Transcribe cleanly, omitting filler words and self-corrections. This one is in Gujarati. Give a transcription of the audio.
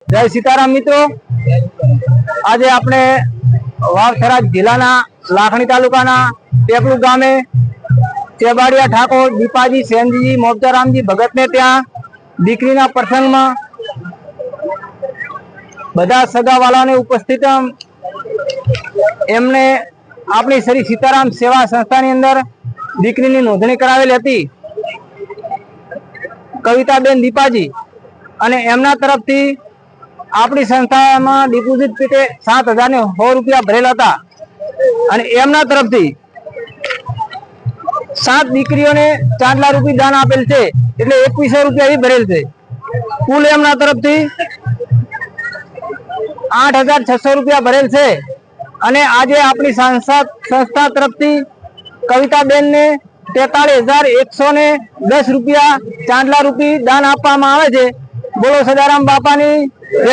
જય સીતારામ મિત્રો, આજે આપણે વાવથરા જિલ્લાના લાખણી તાલુકાના ટેપલું ગામે ચેબાડિયા ઠાકોર દીપાજી સેનજી મોબચારામજી ભગતને ત્યાં દીકરીના પ્રસંગમાં બધા સગાવાલાને ઉપસ્થિત એમને આપણી શ્રી સીતારામ સેવા સંસ્થાની અંદર દીકરીની નોંધણી કરાવેલી હતી કવિતાબેન દીપાજી, અને એમના તરફથી આપણી સંસ્થામાં ડિપોઝિટ પેટે 7,100 રૂપિયા ભરેલા હતા અને એમના તરફથી 7 દીકરીઓને 4 લાખ રૂપિયા દાન આપેલ છે, એટલે 2100 રૂપિયા એ ભરેલ છે. કુલ એમના તરફથી 8,600 રૂપિયા ભરેલ છે. અને આજે આપણી સંસ્થા તરફથી કવિતાબેન ને 43,110 રૂપિયા 4 લાખ રૂપિયા દાન આપવામાં આવે છે. બોલો સદારામ બાપાની